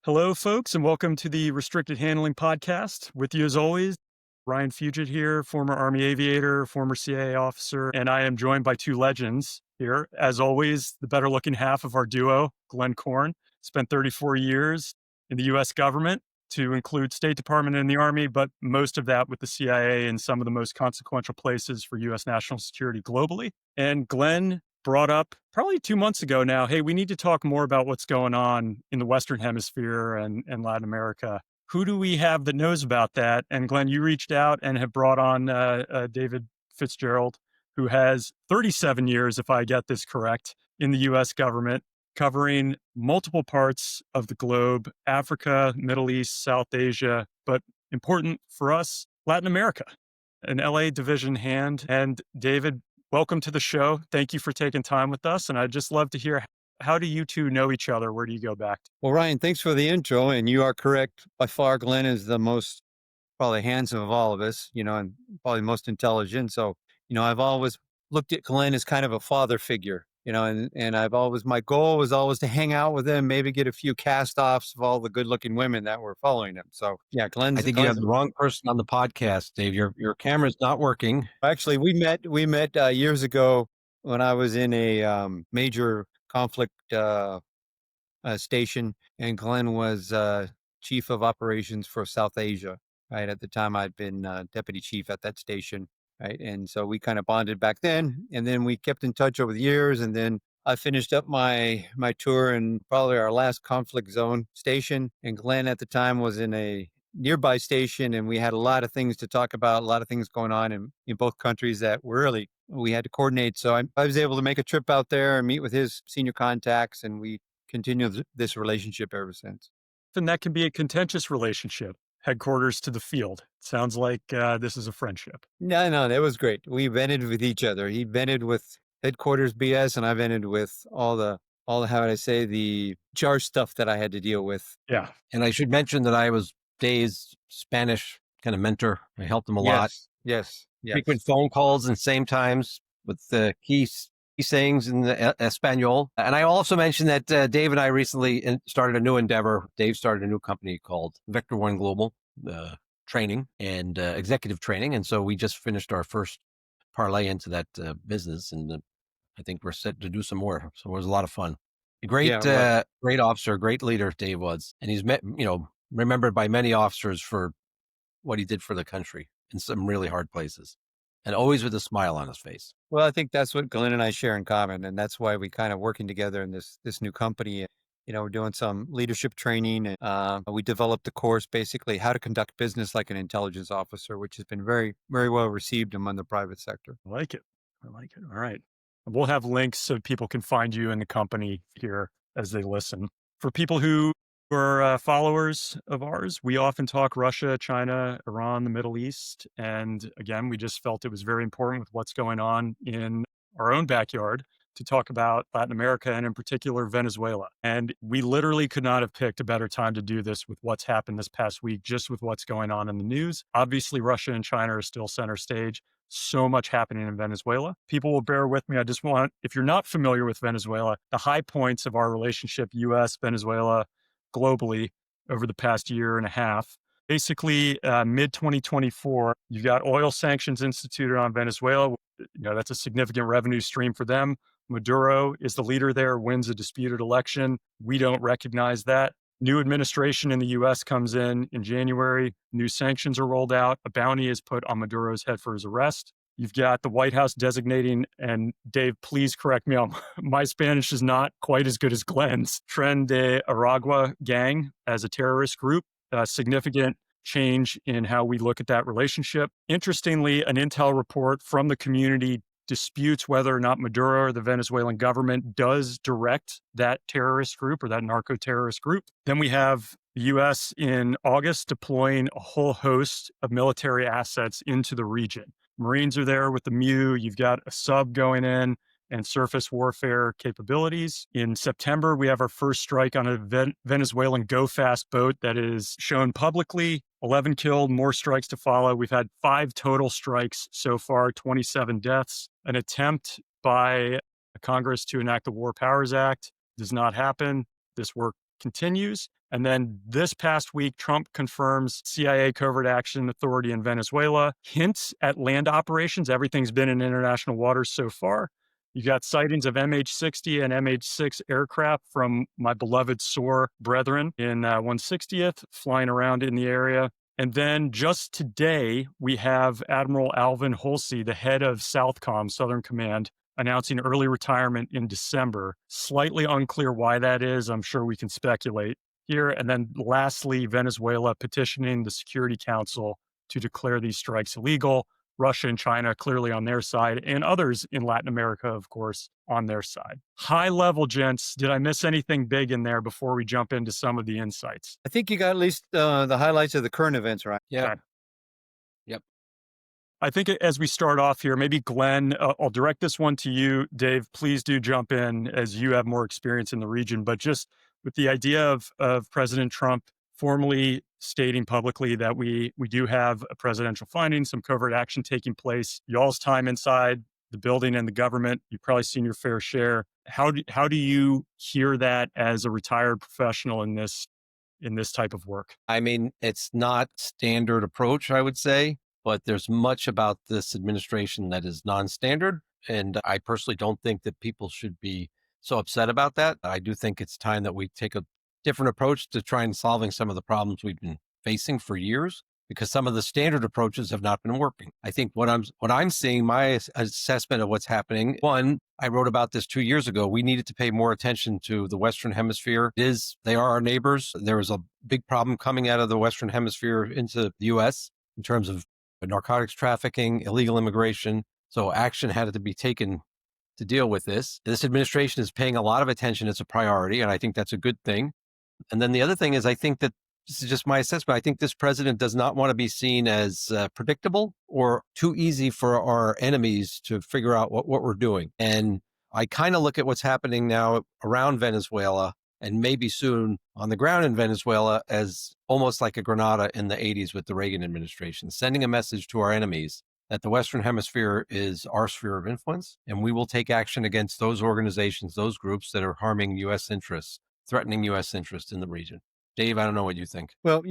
Hello, folks, and welcome to the Restricted Handling Podcast. With you, as always, Ryan Fugit here, former Army Aviator, former CIA officer, and I am joined by two legends here. As always, the better looking half of our duo, Glenn Korn, spent 34 years in the U.S. government, to include State Department and the Army, but most of that with the CIA in some of the most consequential places for U.S. national security globally. And Glenn brought up probably 2 months ago now, hey, we need to talk more about what's going on in the Western Hemisphere and Latin America. Who do we have that knows about that? And Glenn, you reached out and have brought on David Fitzgerald, who has 37 years, if I get this correct, in the US government, covering multiple parts of the globe, Africa, Middle East, South Asia, but important for us, Latin America, an LA division hand. And David, welcome to the show. Thank you for taking time with us. And I'd just love to hear, how do you two know each other? Where do you go back to? Well, Ryan, thanks for the intro. And you are correct. By far, Glenn is the most probably handsome of all of us, and probably most intelligent. So, I've always looked at Glenn as kind of a father figure, and my goal was always to hang out with him, maybe get a few cast offs of all the good looking women that were following him. So, yeah, I think you have the wrong person on the podcast, Dave. Your camera's not working. actually, we met years ago when I was in a major conflict station, and Glenn was chief of operations for South Asia. Right at the time, I'd been deputy chief at that station. Right, and so we kind of bonded back then, and then we kept in touch over the years. And then I finished up my tour in probably our last conflict zone station, and Glenn at the time was in a nearby station, and we had a lot of things to talk about, a lot of things going on in both countries that were really we had to coordinate. So I was able to make a trip out there and meet with his senior contacts, and we continued this relationship ever since. And that can be a contentious relationship, headquarters to the field. Sounds like this is a friendship. No, that was great. We vented with each other. He vented with headquarters BS, and I vented with all the how would I say, the charge stuff that I had to deal with. Yeah. And I should mention that I was Dave's Spanish kind of mentor. I helped him a lot. Yes. Frequent phone calls and same times with the key sayings in the Espanol. And I also mentioned that Dave and I recently started a new endeavor. Dave started a new company called Vector One Global Training and executive training. And so we just finished our first parlay into that business. And I think we're set to do some more. So it was a lot of fun. A great, Yeah, well, great officer, great leader, Dave was. And he's remembered by many officers for what he did for the country in some really hard places, and always with a smile on his face. well, I think that's what Glenn and I share in common, and that's why we kind of working together in this new company. We're doing some leadership training, and we developed the course, basically how to conduct business like an intelligence officer, which has been very, very well received among the private sector. I like it. I like it. All right. We'll have links so people can find you in the company here as they listen. For people who are followers of ours, we often talk Russia, China, Iran, the Middle East. And again, we just felt it was very important with what's going on in our own backyard to talk about Latin America and in particular Venezuela. And we literally could not have picked a better time to do this with what's happened this past week, just with what's going on in the news. Obviously, Russia and China are still center stage. So much happening in Venezuela. People will bear with me. I just want, if you're not familiar with Venezuela, the high points of our relationship, US, Venezuela, globally over the past year and a half. Basically, mid 2024, you've got oil sanctions instituted on Venezuela. That's a significant revenue stream for them. Maduro is the leader there, wins a disputed election. We don't recognize that. New administration in the US comes in January. New sanctions are rolled out. A bounty is put on Maduro's head for his arrest. You've got the White House designating, and Dave, please correct me on my Spanish is not quite as good as Glenn's, Tren de Aragua gang as a terrorist group. A significant change in how we look at that relationship. Interestingly, an intel report from the community disputes whether or not Maduro or the Venezuelan government does direct that terrorist group or that narco-terrorist group. Then we have the US in August deploying a whole host of military assets into the region. Marines are there with the MEU. You've got a sub going in and surface warfare capabilities. In September, we have our first strike on a Venezuelan go-fast boat that is shown publicly. 11 killed, more strikes to follow. We've had 5 total strikes so far, 27 deaths. An attempt by Congress to enact the War Powers Act does not happen. This work continues. And then this past week, Trump confirms CIA Covert Action Authority in Venezuela, hints at land operations. Everything's been in international waters so far. You got sightings of MH-60 and MH-6 aircraft from my beloved SOAR brethren in 160th flying around in the area. And then just today, we have Admiral Alvin Holsey, the head of Southcom, Southern Command, announcing early retirement in December. Slightly unclear why that is. I'm sure we can speculate here. And then lastly, Venezuela petitioning the Security Council to declare these strikes illegal. Russia and China clearly on their side, and others in Latin America, of course, on their side. High level, gents, did I miss anything big in there before we jump into some of the insights? I think you got at least the highlights of the current events, right? Yeah. Okay. Yep. I think as we start off here, maybe Glenn, I'll direct this one to you. Dave, please do jump in as you have more experience in the region. But just with the idea of President Trump formally stating publicly that we do have a presidential finding, some covert action taking place, y'all's time inside the building and the government, you've probably seen your fair share. How do you hear that as a retired professional in this type of work? I mean, it's not standard approach, I would say, but there's much about this administration that is non-standard. And I personally don't think that people should be so upset about that. I do think it's time that we take a different approach to try and solving some of the problems we've been facing for years, because some of the standard approaches have not been working. I think what I'm seeing, my assessment of what's happening, one, I wrote about this 2 years ago. We needed to pay more attention to the Western Hemisphere. They are our neighbors. There is a big problem coming out of the Western Hemisphere into the U.S. in terms of narcotics trafficking, illegal immigration. So action had to be taken to deal with this. This administration is paying a lot of attention. It's a priority, and I think that's a good thing. And then the other thing is, I think that this is just my assessment. I think this president does not want to be seen as predictable or too easy for our enemies to figure out what we're doing. And I kind of look at what's happening now around Venezuela and maybe soon on the ground in Venezuela as almost like a Grenada in the 80s with the Reagan administration, sending a message to our enemies that the Western Hemisphere is our sphere of influence, and we will take action against those organizations, those groups that are harming U.S. interests, threatening U.S. interests in the region. Dave, I don't know what you think. Well,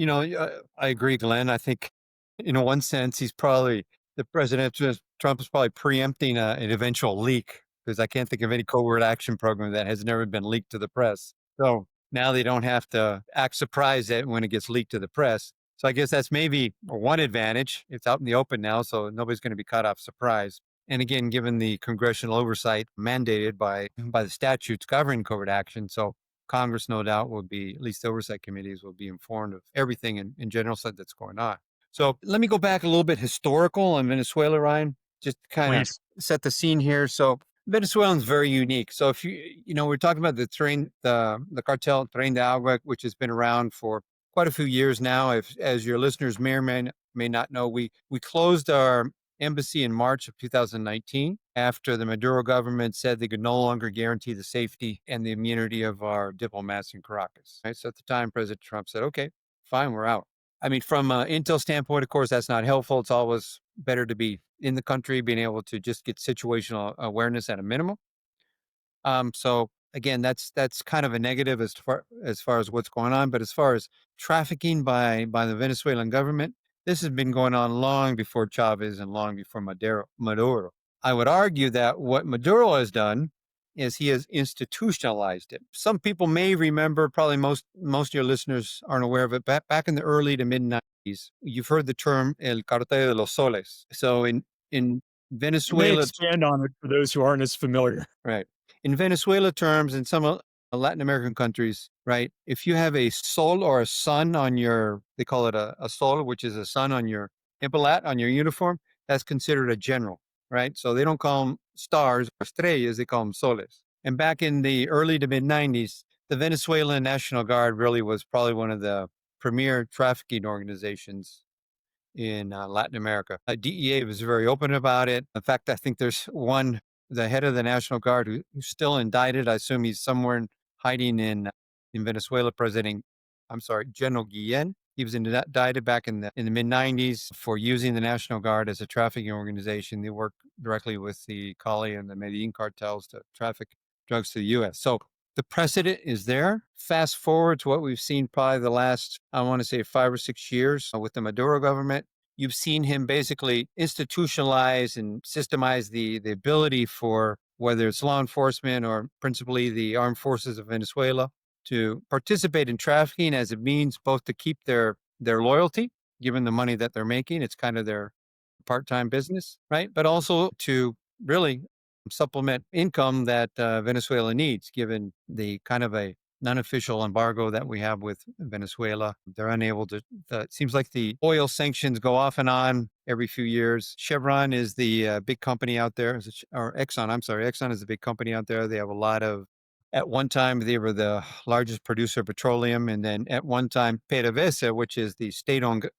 I agree, Glenn. I think, in one sense, the president, Trump is probably preempting an eventual leak, because I can't think of any covert action program that has never been leaked to the press. So now they don't have to act surprised when it gets leaked to the press. So I guess that's maybe one advantage. It's out in the open now, so nobody's going to be caught off surprise. And again, given the congressional oversight mandated by the statutes governing covert action, so Congress, no doubt, will be, at least the oversight committees will be informed of everything in general that's going on. So let me go back a little bit historical on Venezuela, Ryan, just to kind of set the scene here. So Venezuelans very unique. So if we're talking about the cartel Tren de Agua, which has been around for quite a few years now. As your listeners may or may not know, we closed our embassy in March of 2019 after the Maduro government said they could no longer guarantee the safety and the immunity of our diplomats in Caracas. Right? So at the time, President Trump said, okay, fine, we're out. I mean, from an intel standpoint, of course, that's not helpful. It's always better to be in the country, being able to just get situational awareness at a minimum. So again, that's kind of a negative as far as what's going on. But as far as trafficking by the Venezuelan government, this has been going on long before Chavez and long before Maduro. I would argue that what Maduro has done is he has institutionalized it. Some people may remember, probably most of your listeners aren't aware of it, back in the early to mid-90s, you've heard the term El Cartel de los Soles. So in Venezuela... You may expand on it for those who aren't as familiar. Right. In Venezuela terms, in some Latin American countries, right, if you have a sol or a sun on they call it a sol, which is a sun on your epaulet, on your uniform, that's considered a general, right? So they don't call them stars or estrellas, they call them soles. And back in the early to mid-90s, the Venezuelan National Guard really was probably one of the premier trafficking organizations in Latin America. DEA was very open about it. In fact, I think there's the head of the National Guard who's still indicted. I assume he's somewhere hiding in Venezuela. General Guillen. He was indicted back in the mid-90s for using the National Guard as a trafficking organization. They work directly with the Cali and the Medellin cartels to traffic drugs to the U.S. So the precedent is there. Fast forward to what we've seen probably the last, I want to say 5 or 6 years with the Maduro government. You've seen him basically institutionalize and systemize the ability for whether it's law enforcement or principally the armed forces of Venezuela to participate in trafficking, as it means both to keep their loyalty, given the money that they're making. It's kind of their part-time business, right? But also to really supplement income that Venezuela needs, given the kind of a non-official embargo that we have with Venezuela. They're unable to, it seems like the oil sanctions go off and on every few years. Chevron is the big company out there, or Exxon, I'm sorry. Exxon is the big company out there. They have a lot of, at one time, they were the largest producer of petroleum. And then at one time, PDVSA, which is the state-owned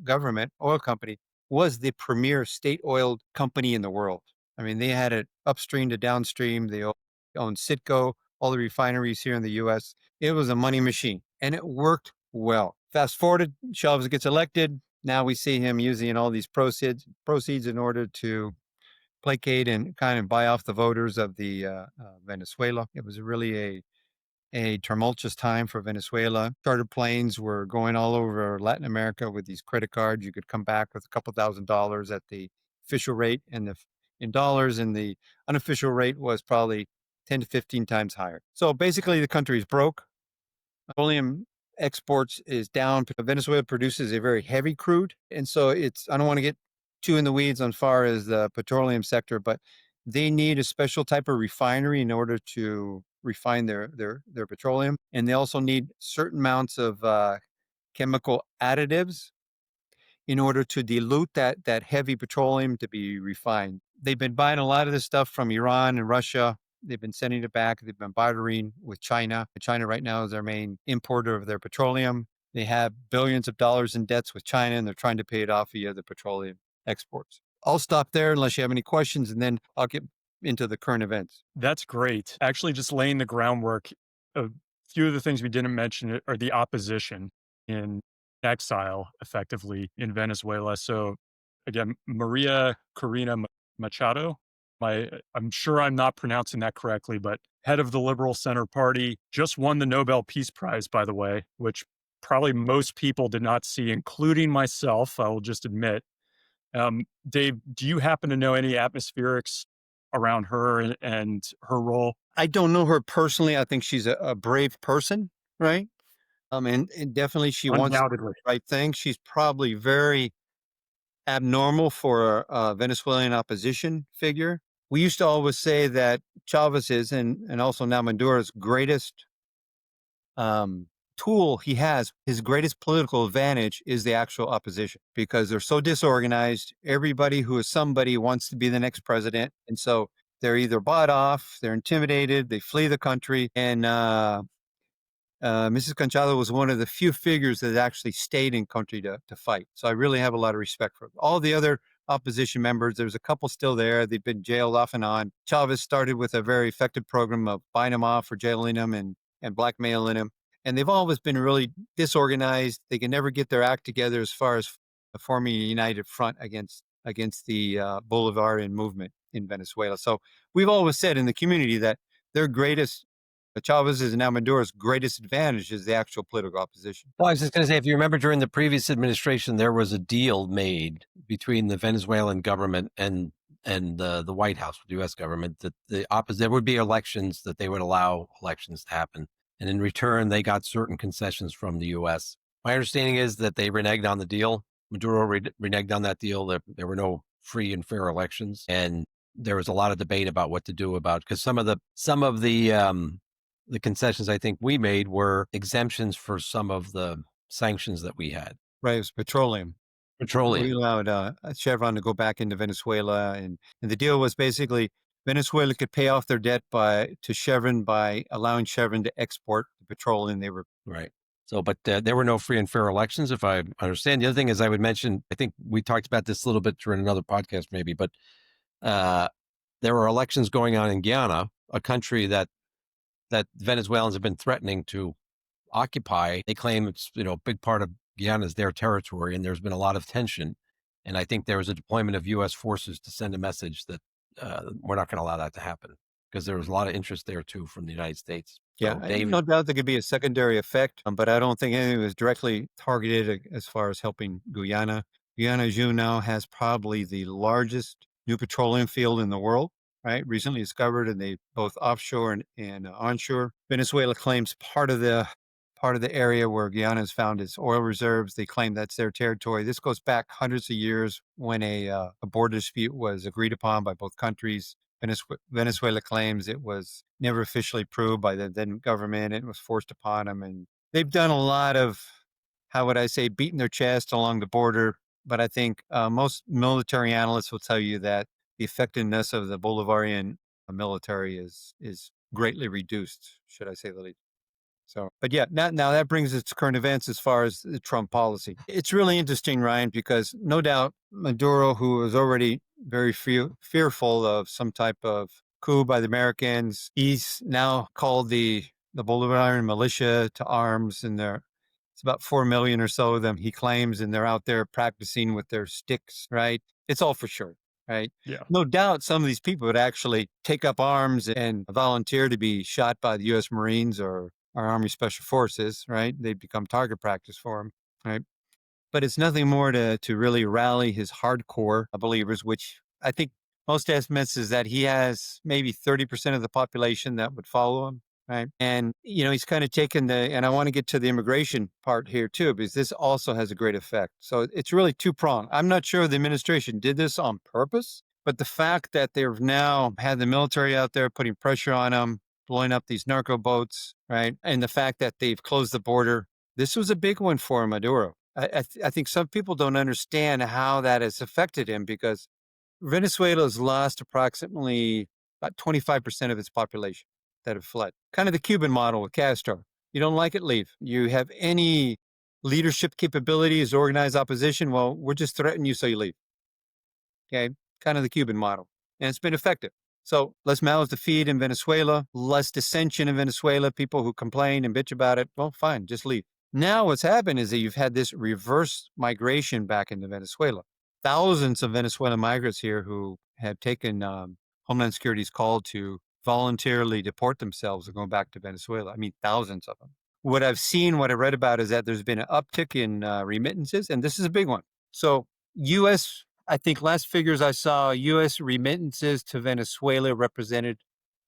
government oil company, was the premier state oil company in the world. I mean, they had it upstream to downstream. They owned Citgo, all the refineries here in the U.S. It was a money machine, and it worked well. Fast forward, Chavez gets elected. Now we see him using all these proceeds in order to placate and kind of buy off the voters of the Venezuela. It was really a tumultuous time for Venezuela. Charter planes were going all over Latin America with these credit cards. You could come back with a couple $1,000s at the official rate, and in dollars, and the unofficial rate was probably 10 to 15 times higher. So basically, the country is broke. Petroleum exports is down. Venezuela produces a very heavy crude, and so I don't want to get too in the weeds as far as the petroleum sector, but they need a special type of refinery in order to refine their petroleum, and they also need certain amounts of chemical additives in order to dilute that heavy petroleum to be refined. They've been buying a lot of this stuff from Iran and Russia. They've been sending it back. They've been bartering with China. China right now is their main importer of their petroleum. They have billions of dollars in debts with China, and they're trying to pay it off via the petroleum exports. I'll stop there unless you have any questions, and then I'll get into the current events. That's great. Actually, just laying the groundwork. A few of the things we didn't mention are the opposition in exile, effectively, in Venezuela. So, again, Maria Corina Machado, I'm sure I'm not pronouncing that correctly, but head of the Liberal Center Party, just won the Nobel Peace Prize, by the way, which probably most people did not see, including myself, I will just admit. Dave, do you happen to know any atmospherics around her and her role? I don't know her personally. I think she's a brave person, right? And definitely she wants to do the right thing. She's probably very abnormal for a Venezuelan opposition figure. We used to always say that Chavez's and also now Maduro's greatest tool he has, his greatest political advantage is the actual opposition, because they're so disorganized. Everybody who is somebody wants to be the next president. And so they're either bought off, they're intimidated, they flee the country. And Mrs. Conchado was one of the few figures that actually stayed in country to fight. So I really have a lot of respect for all the other opposition members. There's a couple still there. They've been jailed off and on. Chavez started with a very effective program of buying them off or jailing them and blackmailing them. And they've always been really disorganized. They can never get their act together as far as forming a united front against the Bolivarian movement in Venezuela. So we've always said in the community that their greatest, Chavez's and now Maduro's greatest advantage is the actual political opposition. Well, I was just going to say, if you remember during the previous administration, there was a deal made between the Venezuelan government and the White House, the U.S. government, that there would be elections, that they would allow elections to happen. And in return, they got certain concessions from the U.S. My understanding is that they reneged on the deal. Maduro reneged on that deal. There were no free and fair elections. And there was a lot of debate about what to do about, because some of the concessions I think we made were exemptions for some of the sanctions that we had. Right, it was petroleum. We allowed Chevron to go back into Venezuela, and the deal was basically Venezuela could pay off their debt to Chevron by allowing Chevron to export the petroleum they were. Right. So, but there were no free and fair elections, if I understand. The other thing is, I would mention, I think we talked about this a little bit during another podcast maybe, but there were elections going on in Guyana, a country that Venezuelans have been threatening to occupy. They claim it's, a big part of Guyana is their territory, and there's been a lot of tension. And I think there was a deployment of U.S. forces to send a message that we're not going to allow that to happen, because there was a lot of interest there too from the United States. Yeah, So, David, no doubt there could be a secondary effect, but I don't think anything was directly targeted as far as helping Guyana. Guyana, as you know, has probably the largest new petroleum field in the world, right? Recently discovered, and they both offshore and onshore. Venezuela claims part of the area where Guyana has found its oil reserves. They claim that's their territory. This goes back hundreds of years when a border dispute was agreed upon by both countries. Venezuela claims it was never officially proved by the then government. It was forced upon them. And they've done a lot of, how would I say, beating their chest along the border. But I think most military analysts will tell you that the effectiveness of the Bolivarian military is greatly reduced, should I say the least. So, but yeah, now that brings us to current events as far as the Trump policy. It's really interesting, Ryan, because no doubt Maduro, who was already very fearful of some type of coup by the Americans, he's now called the Bolivarian militia to arms, and it's about 4 million or so of them, he claims, and they're out there practicing with their sticks, right? It's all for sure, right? Yeah. No doubt some of these people would actually take up arms and volunteer to be shot by the U.S. Marines or our Army Special Forces, right? They become target practice for him, right? But it's nothing more to really rally his hardcore believers, which I think most estimates is that he has maybe 30% of the population that would follow him, right? And, he's kind of taken and I want to get to the immigration part here too, because this also has a great effect. So it's really two-pronged. I'm not sure the administration did this on purpose, but the fact that they've now had the military out there putting pressure on them, blowing up these narco boats, right? And the fact that they've closed the border, this was a big one for Maduro. I think some people don't understand how that has affected him, because Venezuela has lost approximately about 25% of its population that have fled. Kind of the Cuban model with Castro. You don't like it, leave. You have any leadership capabilities, organized opposition, well, we're just threatening you, so you leave. Okay, kind of the Cuban model. And it's been effective. So less mouths to feed in Venezuela, less dissension in Venezuela, people who complain and bitch about it, well, fine, just leave. Now what's happened is that you've had this reverse migration back into Venezuela. Thousands of Venezuelan migrants here who have taken Homeland Security's call to voluntarily deport themselves and go back to Venezuela. I mean, thousands of them. What I've seen, what I read about is that there's been an uptick in remittances, and this is a big one. So U.S., I think last figures I saw, U.S. remittances to Venezuela represented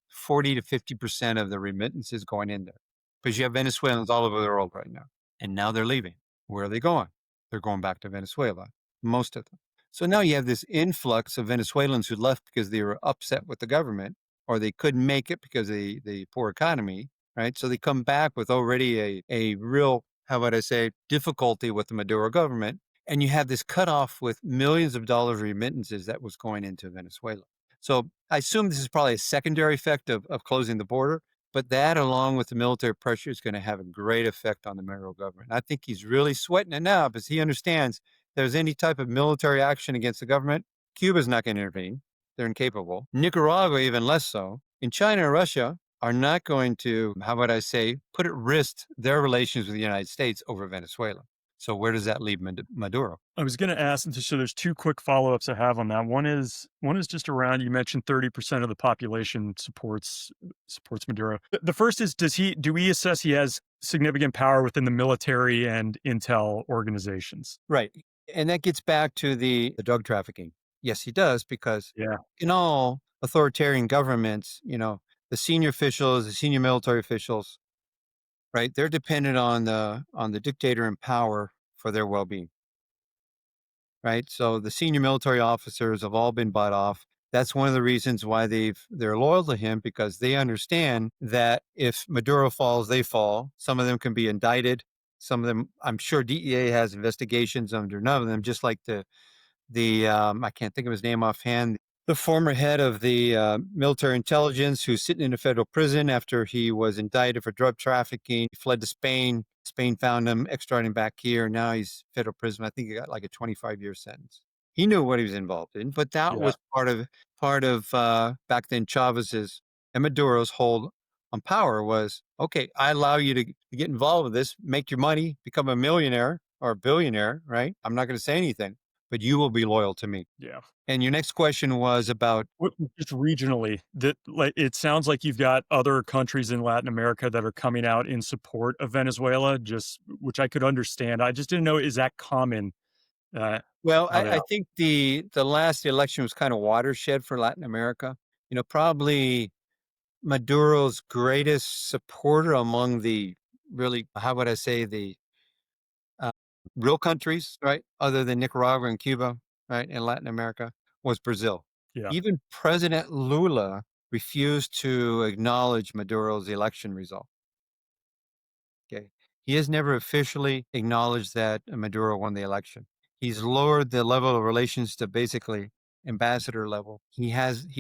40 to 50% of the remittances going in there, because you have Venezuelans all over the world right now. And now they're leaving. Where are they going? They're going back to Venezuela, most of them. So now you have this influx of Venezuelans who left because they were upset with the government, or they couldn't make it because of the poor economy, right? So they come back with already a real, how would I say, difficulty with the Maduro government. And you have this cutoff with millions of dollars remittances that was going into Venezuela. So I assume this is probably a secondary effect of closing the border, but that, along with the military pressure, is going to have a great effect on the Maduro government. I think he's really sweating it now, because he understands if there's any type of military action against the government, Cuba's not going to intervene. They're incapable. Nicaragua, even less so. And China and Russia are not going to, how would I say, put at risk their relations with the United States over Venezuela. So where does that leave Maduro? I was going to ask, and so there's two quick follow-ups I have on that. One is just around, you mentioned 30% of the population supports Maduro. The first is, do we assess he has significant power within the military and intel organizations? Right. And that gets back to the drug trafficking. Yes, he does, because Yeah. in all authoritarian governments, the senior officials, the senior military officials, right, they're dependent on the dictator in power for their well-being. Right. So the senior military officers have all been bought off. That's one of the reasons why they're loyal to him, because they understand that if Maduro falls, they fall. Some of them can be indicted. Some of them, I'm sure DEA has investigations under none of them, just like the I can't think of his name offhand, the former head of the military intelligence, who's sitting in a federal prison after he was indicted for drug trafficking. He fled to Spain. Spain found him, extradited him back here. Now he's federal prison. I think he got like a 25-year sentence. He knew what he was involved in, but that was part of back then Chavez's and Maduro's hold on power was, okay, I allow you to get involved with this, make your money, become a millionaire or a billionaire, right? I'm not going to say anything. but you will be loyal to me. Yeah. And your next question was about, Just regionally, that like it sounds like you've got other countries in Latin America that are coming out in support of Venezuela, just which I could understand. I just didn't know, is that common? well, How they I think the last election was kind of watershed for Latin America. Probably Maduro's greatest supporter among the really, how would I say, the uh, real countries, right, other than Nicaragua and Cuba, right, in Latin America, was Brazil. Yeah. Even President Lula refused to acknowledge Maduro's election result. Okay. He has never officially acknowledged that Maduro won the election. He's lowered the level of relations to basically ambassador level. He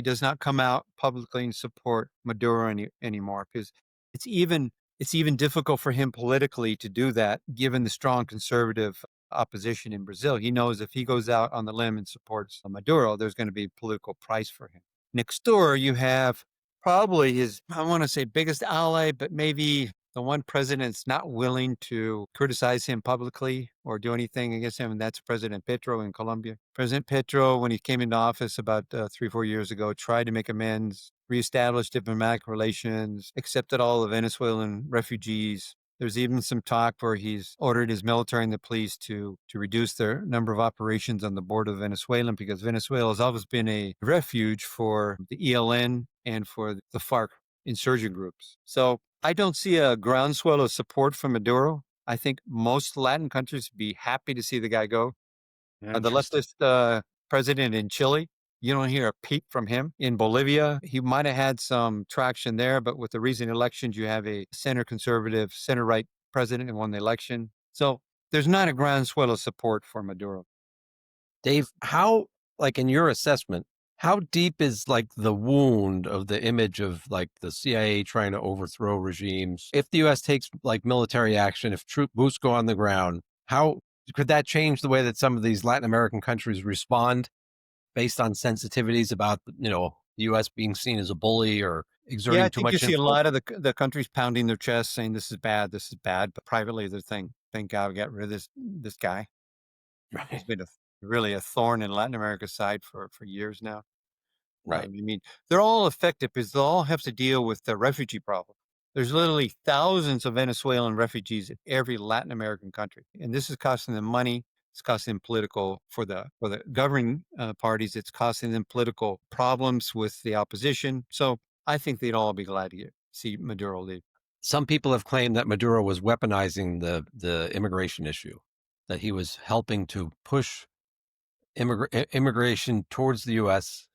does not come out publicly and support Maduro anymore because it's even it's even difficult for him politically to do that given the strong conservative opposition in Brazil. He knows if he goes out on the limb and supports Maduro, there's going to be a political price for him. Next door, you have probably his, I want to say, biggest ally, but maybe the one president's not willing to criticize him publicly or do anything against him, and that's President Petro in Colombia. President Petro, when he came into office about 3 or 4 years ago, tried to make amends, reestablished diplomatic relations, accepted all the Venezuelan refugees. There's even some talk where he's ordered his military and the police to reduce their number of operations on the border of Venezuela because Venezuela has always been a refuge for the ELN and for the FARC insurgent groups. So I don't see a groundswell of support from Maduro. I think most Latin countries would be happy to see the guy go. The Interesting. leftist president in Chile, you don't hear a peep from him. In Bolivia, he might have had some traction there, but with the recent elections, you have a center conservative, center right president who won the election. So there's not a groundswell of support for Maduro. Dave, how, like in your assessment, how deep is like the wound of the image of like the CIA trying to overthrow regimes? If the U.S. takes like military action, if troop boots go on the ground, how could that change the way that some of these Latin American countries respond based on sensitivities about, the U.S. being seen as a bully or Yeah, I exerting too think you much see a influence? lot of the countries pounding their chests saying this is bad, but privately they're saying, thank God we got rid of this guy. He's Right. been really a thorn in Latin America's side for years now. I Right. mean, they're all affected because they all have to deal with the refugee problem. There's literally thousands of Venezuelan refugees in every Latin American country, and this is costing them money. It's costing them political for the governing parties. It's costing them political problems with the opposition. So I think they'd all be glad to see Maduro leave. Some people have claimed that Maduro was weaponizing the immigration issue, that he was helping to push immigration towards the U.S.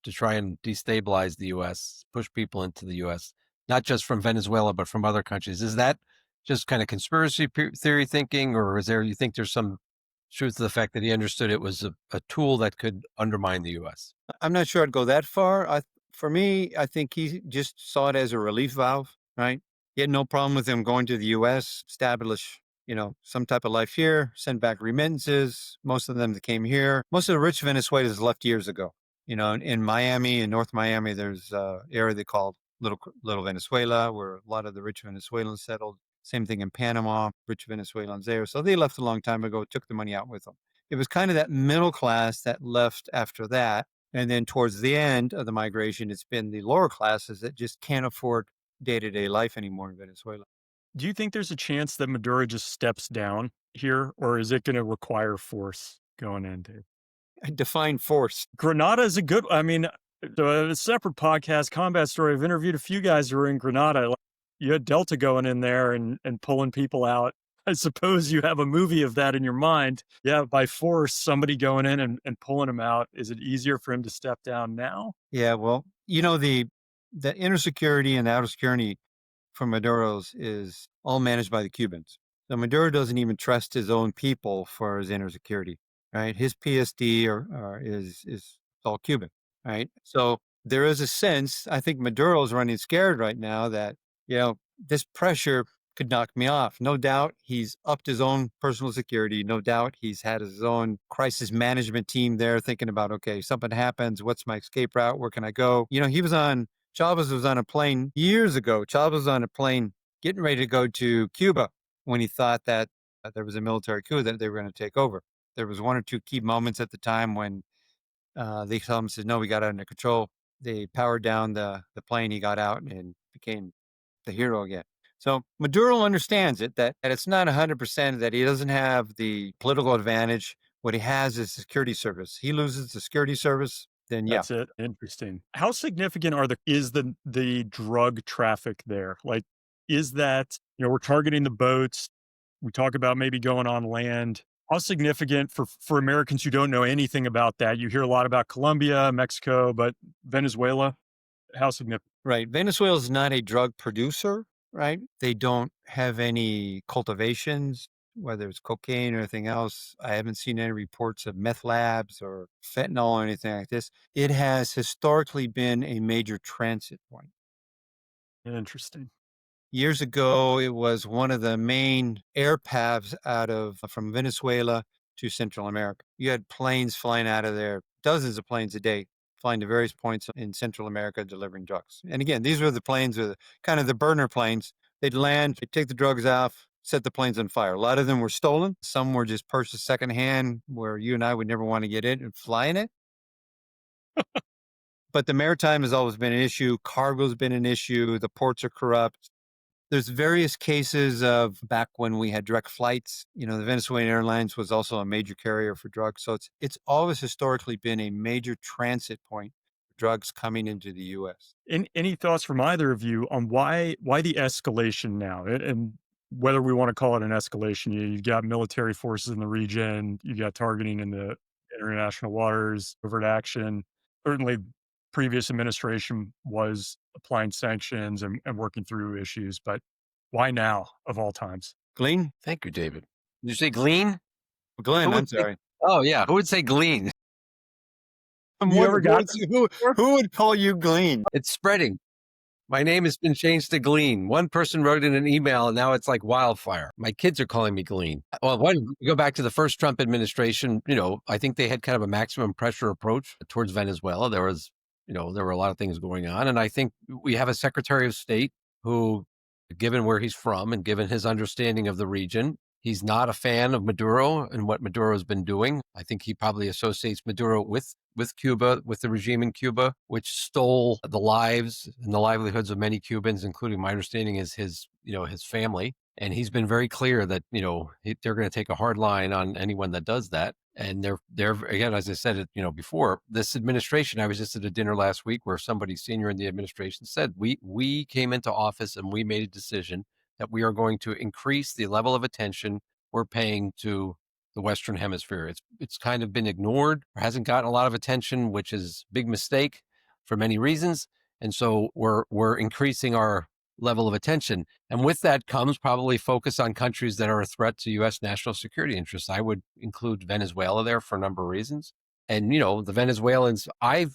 to try and destabilize the U.S., push people into the U.S., not just from Venezuela, but from other countries. Is that just kind of conspiracy theory thinking, or you think there's some truth to the fact that he understood it was a tool that could undermine the U.S.? I'm not sure I'd go that far. For me, I think he just saw it as a relief valve, right? He had no problem with him going to the U.S., establish, some type of life here, send back remittances. Most of them that came here, most of the rich Venezuelans left years ago. In Miami, in North Miami, there's an area they call Little Venezuela, where a lot of the rich Venezuelans settled. Same thing in Panama, rich Venezuelans there. So they left a long time ago, took the money out with them. It was kind of that middle class that left after that. And then towards the end of the migration, it's been the lower classes that just can't afford day-to-day life anymore in Venezuela. Do you think there's a chance that Maduro just steps down here, or is it going to require force going into? Define force. Grenada is a good. I mean, a separate podcast, Combat Story. I've interviewed a few guys who were in Grenada. Like, you had Delta going in there and pulling people out. I suppose you have a movie of that in your mind. Yeah, by force, somebody going in and pulling him out. Is it easier for him to step down now? Yeah, well, the inner security and the outer security for Maduro's is all managed by the Cubans. So Maduro doesn't even trust his own people for his inner security, right? His PSD is all Cuban, right? So there is a sense, I think Maduro's running scared right now that, this pressure could knock me off. No doubt he's upped his own personal security. No doubt he's had his own crisis management team there thinking about, okay, something happens. What's my escape route? Where can I go? Chavez was on a plane years ago. Chavez was on a plane getting ready to go to Cuba when he thought that there was a military coup that they were going to take over. There was one or two key moments at the time when they told him, said, no, we got it under control. They powered down the plane. He got out and became the hero again. So Maduro understands that it's not 100% that he doesn't have the political advantage. What he has is the security service. He loses the security service, then yeah. That's it. Interesting. How significant is the drug traffic there? Like, is that, we're targeting the boats. We talk about maybe going on land. How significant for Americans who don't know anything about that? You hear a lot about Colombia, Mexico, but Venezuela, how significant? Right. Venezuela is not a drug producer, right? They don't have any cultivations, whether it's cocaine or anything else. I haven't seen any reports of meth labs or fentanyl or anything like this. It has historically been a major transit point. Interesting. Years ago, it was one of the main air paths from Venezuela to Central America. You had planes flying out of there, dozens of planes a day, flying to various points in Central America delivering drugs. And again, these were the planes, kind of the burner planes. They'd land, they'd take the drugs off, set the planes on fire. A lot of them were stolen. Some were just purchased secondhand, where you and I would never want to get in and fly in it. But the maritime has always been an issue. Cargo's been an issue. The ports are corrupt. There's various cases of back when we had direct flights. The Venezuelan Airlines was also a major carrier for drugs. So it's always historically been a major transit point for drugs coming into the U.S. Any thoughts from either of you on why the escalation now, and whether we want to call it an escalation? You've got military forces in the region, you got targeting in the international waters, covert action. Certainly, previous administration was applying sanctions and working through issues, but why now of all times? Glean? Thank you, David. Did you say glean? Glenn, I'm sorry. Oh, yeah. Who would say glean? You ever got who would call you Glean? It's spreading. My name has been changed to Glean. One person wrote in an email, and now it's like wildfire. My kids are calling me Glean. Well, go back to the first Trump administration. I think they had kind of a maximum pressure approach towards Venezuela. There were a lot of things going on. And I think we have a Secretary of State who, given where he's from and given his understanding of the region, he's not a fan of Maduro and what Maduro has been doing. I think he probably associates Maduro with Cuba, with the regime in Cuba, which stole the lives and the livelihoods of many Cubans, including, my understanding is his family. And he's been very clear that, they're going to take a hard line on anyone that does that. And they're again, as I said, before, this administration, I was just at a dinner last week where somebody senior in the administration said, we came into office and we made a decision that we are going to increase the level of attention we're paying to the Western Hemisphere. It's kind of been ignored, or hasn't gotten a lot of attention, which is a big mistake for many reasons. And so we're increasing our level of attention. And with that comes probably focus on countries that are a threat to U.S. national security interests. I would include Venezuela there for a number of reasons. And, the Venezuelans, I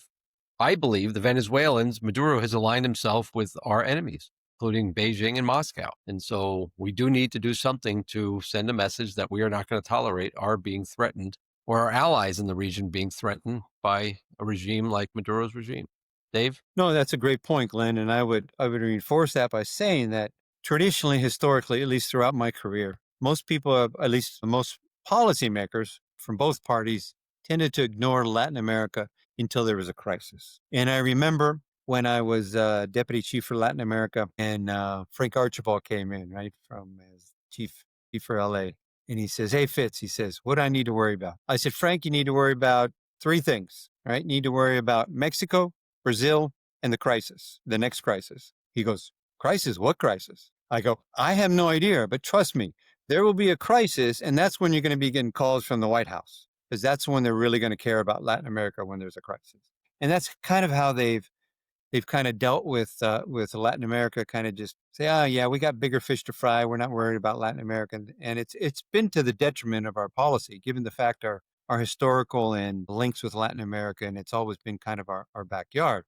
believe the Venezuelans, Maduro has aligned himself with our enemies, including Beijing and Moscow. And so we do need to do something to send a message that we are not going to tolerate our being threatened, or our allies in the region being threatened by a regime like Maduro's regime. Dave? No, that's a great point, Glenn. And I would reinforce that by saying that traditionally, historically, at least throughout my career, most people, at least most policymakers from both parties, tended to ignore Latin America until there was a crisis. And I remember when I was deputy chief for Latin America, and Frank Archibald came in, right, as chief for LA. And he says, hey, Fitz, he says, what do I need to worry about? I said, Frank, you need to worry about three things, right? You need to worry about Mexico, Brazil, and the next crisis. He goes, crisis? What crisis? I go, I have no idea, but trust me, there will be a crisis, and that's when you're going to be getting calls from the White House, because that's when they're really going to care about Latin America, when there's a crisis. And that's kind of how they've kind of dealt with Latin America, kind of just say, oh, yeah, we got bigger fish to fry. We're not worried about Latin America. And it's been to the detriment of our policy, given the fact our historical and links with Latin America, and it's always been kind of our backyard,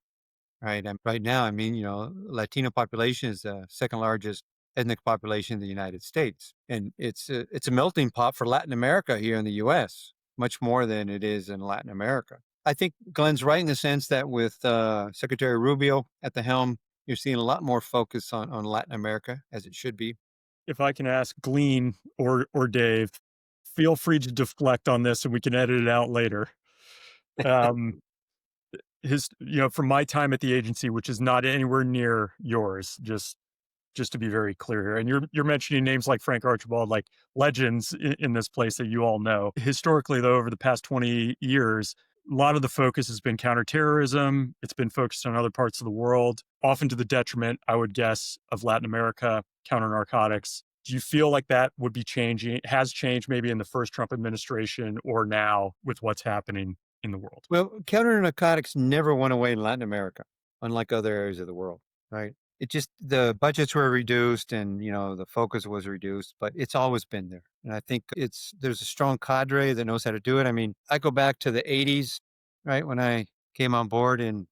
right? And right now, I mean, Latino population is the second largest ethnic population in the United States, and it's a melting pot for Latin America here in the U.S., much more than it is in Latin America. I think Glenn's right in the sense that with Secretary Rubio at the helm, you're seeing a lot more focus on Latin America, as it should be. If I can ask Glean or Dave, feel free to deflect on this and we can edit it out later. Um, from my time at the agency, which is not anywhere near yours, just to be very clear here. And you're mentioning names like Frank Archibald, like legends in this place that you all know. Historically, though, over the past 20 years, a lot of the focus has been counterterrorism. It's been focused on other parts of the world, often to the detriment, I would guess, of Latin America, counter-narcotics. Do you feel like that would be changing, has changed maybe in the first Trump administration or now with what's happening in the world? Well, counter-narcotics never went away in Latin America, unlike other areas of the world, right? It just, the budgets were reduced and, the focus was reduced, but it's always been there. And I think there's a strong cadre that knows how to do it. I mean, I go back to the 80s, right? When I came on board and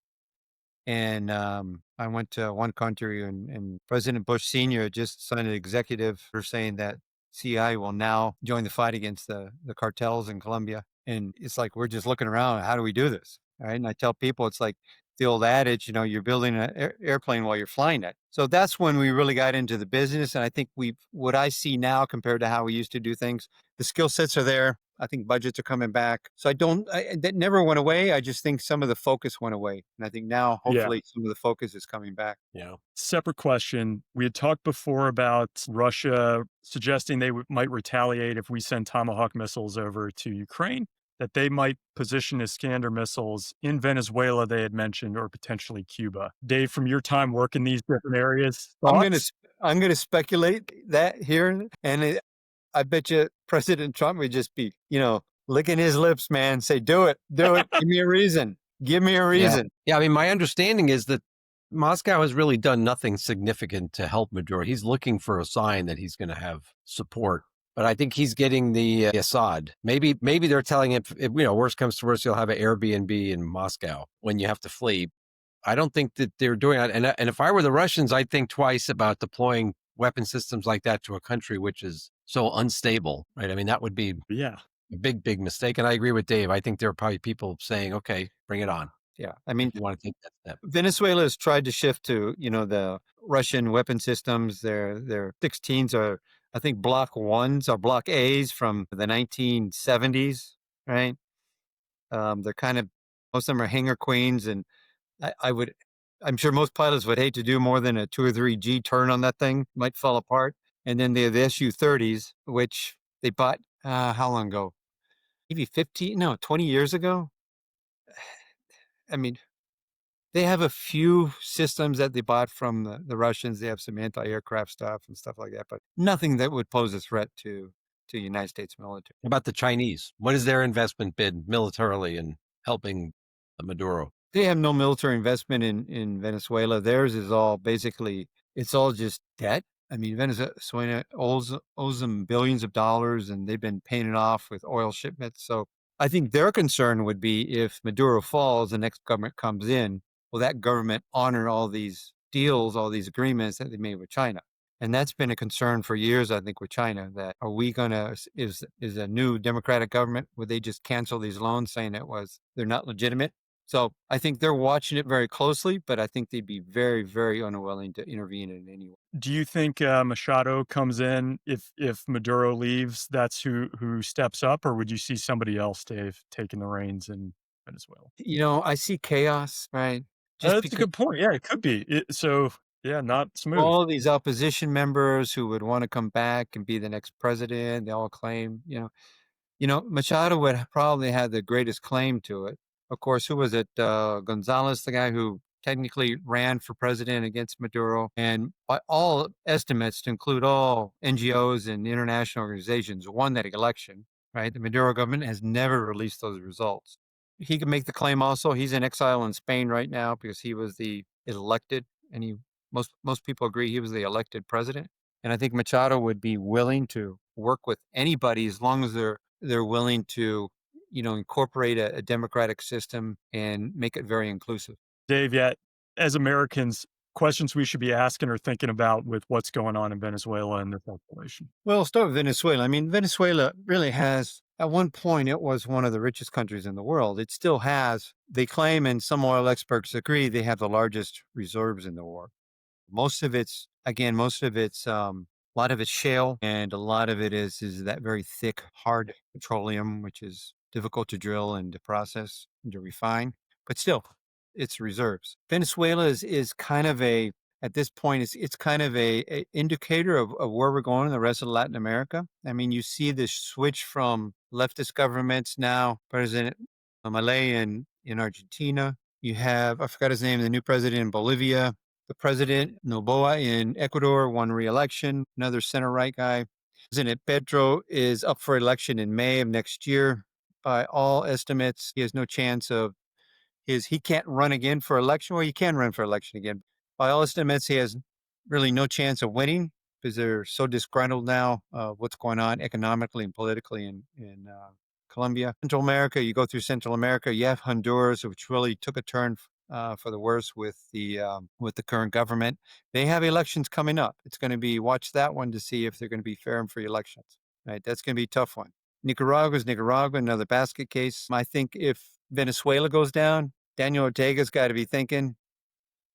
I went to one country and President Bush Sr. just signed an executive for saying that CI will now join the fight against the cartels in Colombia. And it's like, we're just looking around. How do we do this? All right. And I tell people, it's like the old adage, you're building an airplane while you're flying it. So that's when we really got into the business. And I think what I see now compared to how we used to do things, the skill sets are there. I think budgets are coming back. So that never went away. I just think some of the focus went away. And I think now, hopefully, some of the focus is coming back. Yeah. Separate question. We had talked before about Russia suggesting they might retaliate if we send Tomahawk missiles over to Ukraine, that they might position Iskander missiles in Venezuela, they had mentioned, or potentially Cuba. Dave, from your time working these different areas, thoughts? I'm gonna speculate that here, and I bet you President Trump would just be, licking his lips, man. Say, do it. Give me a reason. Give me a reason. Yeah. I mean, my understanding is that Moscow has really done nothing significant to help Maduro. He's looking for a sign that he's going to have support. But I think he's getting the Assad. Maybe they're telling him, if worst comes to worst, you'll have an Airbnb in Moscow when you have to flee. I don't think that they're doing that. And if I were the Russians, I'd think twice about deploying weapon systems like that to a country which is so unstable, right? I mean, that would be a big mistake. And I agree with Dave. I think there are probably people saying, okay, bring it on. Yeah. I mean, you want to take that step. Venezuela has tried to shift to, the Russian weapon systems. Their 16s are, I think, Block 1s or Block A's from the 1970s, right? They're kind of, most of them are Hangar Queens. And I'm sure most pilots would hate to do more than a 2 or 3 G turn on that thing, might fall apart. And then they have the Su-30s, which they bought, how long ago? Maybe 20 years ago. I mean, they have a few systems that they bought from the Russians. They have some anti-aircraft stuff and stuff like that, but nothing that would pose a threat to the United States military. How about the Chinese? What has their investment been militarily in helping Maduro? They have no military investment in Venezuela. Theirs is all basically, it's all just debt. I mean, Venezuela owes them billions of dollars, and they've been paying it off with oil shipments. So I think their concern would be if Maduro falls, the next government comes in, will that government honor all these deals, all these agreements that they made with China? And that's been a concern for years, I think, with China, that are we going to, is a new democratic government, would they just cancel these loans saying they're not legitimate? So I think they're watching it very closely, but I think they'd be very, very unwilling to intervene in any way. Do you think Machado comes in if Maduro leaves? That's who steps up, or would you see somebody else, Dave, taking the reins in Venezuela? I see chaos, right? That's a good point. Yeah, it could be. Not smooth. All these opposition members who would want to come back and be the next president, they all claim, Machado would probably have the greatest claim to it. Of course, who was it? Gonzalez, the guy who technically ran for president against Maduro. And by all estimates, to include all NGOs and international organizations, won that election, right? The Maduro government has never released those results. He can make the claim also. He's in exile in Spain right now because he was the elected, and most people agree he was the elected president. And I think Machado would be willing to work with anybody as long as they're willing to incorporate a democratic system and make it very inclusive. Dave, as Americans, questions we should be asking or thinking about with what's going on in Venezuela and their population. Well, I'll start with Venezuela. I mean, Venezuela really has, at one point, it was one of the richest countries in the world. It still has, they claim, and some oil experts agree, they have the largest reserves in the world. Most of it's A lot of it's shale, and a lot of it is that very thick, hard petroleum, which is difficult to drill and to process and to refine. But still, it's reserves. Venezuela is kind of a at this point it's kind of a indicator of where we're going in the rest of Latin America. I mean, you see this switch from leftist governments now. President Milei in Argentina. You have I forgot his name, the new president in Bolivia. The president Noboa in Ecuador won re-election. Another center right guy. President Petro is up for election in May of next year. By all estimates, he has no chance of he can't run again for election. Well, he can run for election again. By all estimates, he has really no chance of winning because they're so disgruntled now. What's going on economically and politically in Colombia, Central America. You go through Central America, you have Honduras, which really took a turn for the worse with the current government. They have elections coming up. It's going to be watch that one to see if they're going to be fair and free elections. Right, that's going to be a tough one. Nicaragua is Nicaragua, another basket case. I think if Venezuela goes down, Daniel Ortega's got to be thinking,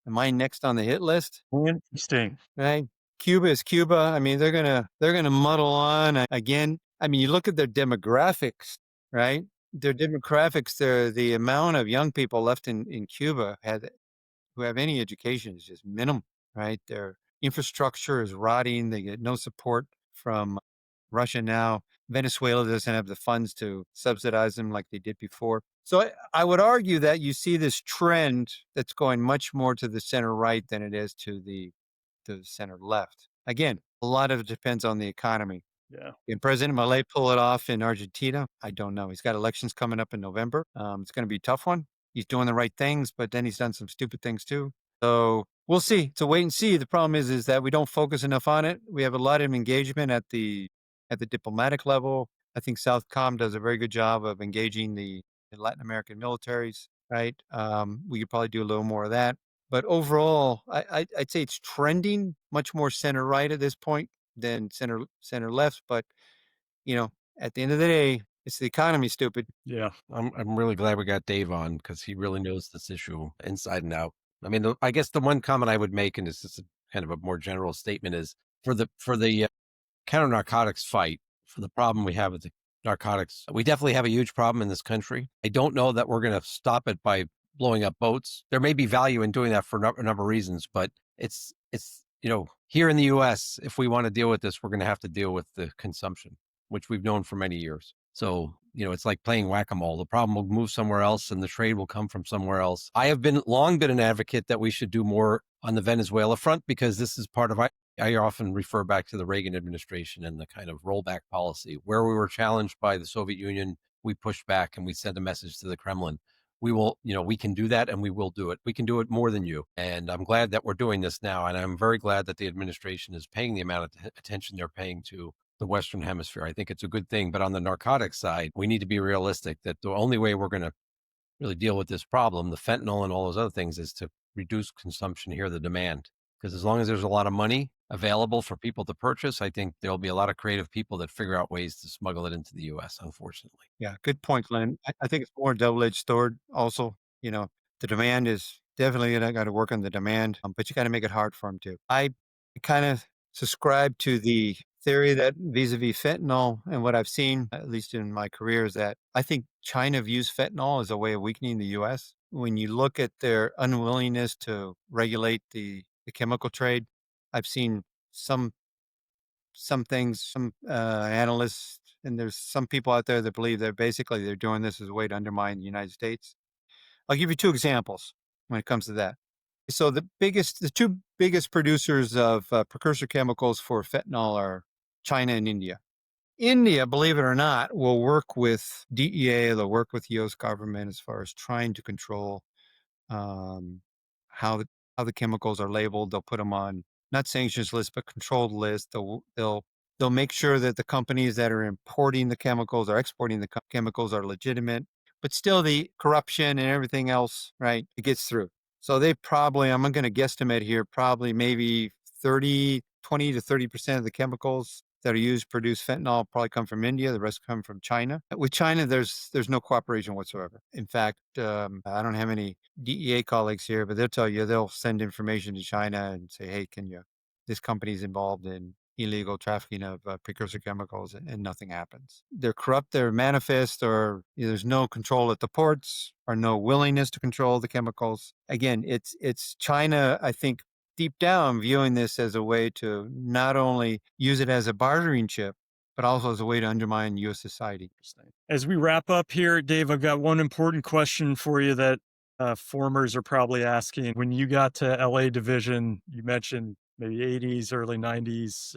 am I next on the hit list? Interesting. Right. Cuba is Cuba. I mean, they're gonna muddle on again. I mean, you look at their demographics, right? Their demographics, the amount of young people left in Cuba who have any education is just minimal, right? Their infrastructure is rotting. They get no support from Russia now. Venezuela doesn't have the funds to subsidize them like they did before. So I would argue that you see this trend that's going much more to the center right than it is to the center left. Again, a lot of it depends on the economy. Yeah. Can President Milei pull it off in Argentina? I don't know. He's got elections coming up in November. It's going to be a tough one. He's doing the right things, but then he's done some stupid things too. So we'll see. It's a wait and see. The problem is that we don't focus enough on it. We have a lot of engagement at the diplomatic level. I think Southcom does a very good job of engaging the Latin American militaries. Right. We could probably do a little more of that. But overall, I'd say it's trending much more center right at this point than center left. But at the end of the day, it's the economy, stupid. Yeah. I'm really glad we got Dave on because he really knows this issue inside and out. I mean, I guess the one comment I would make, and it's just a kind of a more general statement, is for the counter-narcotics fight, for the problem we have with the narcotics, we definitely have a huge problem in this country. I don't know that we're going to stop it by blowing up boats. There may be value in doing that for a number of reasons, but it's here in the U.S., if we want to deal with this, we're going to have to deal with the consumption, which we've known for many years. So, it's like playing whack-a-mole. The problem will move somewhere else and the trade will come from somewhere else. I have long been an advocate that we should do more on the Venezuela front because this is part of, I often refer back to the Reagan administration and the kind of rollback policy where we were challenged by the Soviet Union. We pushed back and we sent a message to the Kremlin. We will, we can do that and we will do it. We can do it more than you. And I'm glad that we're doing this now. And I'm very glad that the administration is paying the amount of attention they're paying to the Western Hemisphere. I think it's a good thing. But on the narcotics side, we need to be realistic that the only way we're going to really deal with this problem, the fentanyl and all those other things, is to reduce consumption here, the demand. Because as long as there's a lot of money available for people to purchase, I think there'll be a lot of creative people that figure out ways to smuggle it into the U.S., unfortunately. Yeah, good point, Glenn. I think it's more double-edged sword also. The demand is definitely got to work on the demand, but you got to make it hard for them too. I kind of subscribe to the theory that vis-a-vis fentanyl and what I've seen, at least in my career, is that I think China views fentanyl as a way of weakening the U.S. When you look at their unwillingness to regulate the chemical trade, I've seen some things, some analysts, and there's some people out there that believe that basically they're doing this as a way to undermine the United States. I'll give you two examples when it comes to that. So the two biggest producers of precursor chemicals for fentanyl are China and India. India, believe it or not, will work with DEA, they'll work with the U.S. government as far as trying to control how the chemicals are labeled. They'll put them on not sanctions list, but controlled list. They'll make sure that the companies that are importing the chemicals or exporting the chemicals are legitimate, but still the corruption and everything else, right? It gets through. So they probably, I'm going to guesstimate here, probably maybe 20 to 30% of the chemicals that are used to produce fentanyl probably come from India. The rest come from China. With China, there's no cooperation whatsoever. In fact, I don't have any DEA colleagues here, but they'll tell you they'll send information to China and say, hey, this company's involved in illegal trafficking of precursor chemicals, and nothing happens. They're corrupt, they're manifest, or there's no control at the ports, or no willingness to control the chemicals. Again, it's China, I think, deep down viewing this as a way to not only use it as a bartering chip, but also as a way to undermine U.S. society. As we wrap up here, Dave, I've got one important question for you that formers are probably asking. When you got to LA division, you mentioned maybe 80s, early 90s.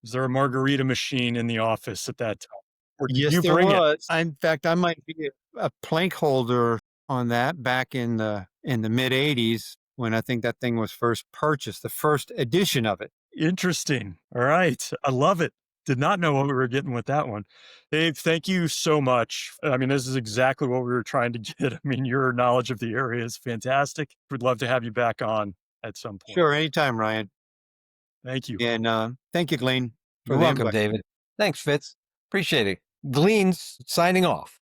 Was there a margarita machine in the office at that time? Or did Yes, you there bring it? was. In fact, I might be a plank holder on that back in the mid 80s when I think that thing was first purchased, the first edition of it. Interesting. All right. I love it. Did not know what we were getting with that one. Dave, thank you so much. I mean, this is exactly what we were trying to get. I mean, your knowledge of the area is fantastic. We'd love to have you back on at some point. Sure, anytime, Ryan. Thank you. And thank you, Glenn. You're welcome, David. Thanks, Fitz. Appreciate it. Glean's signing off.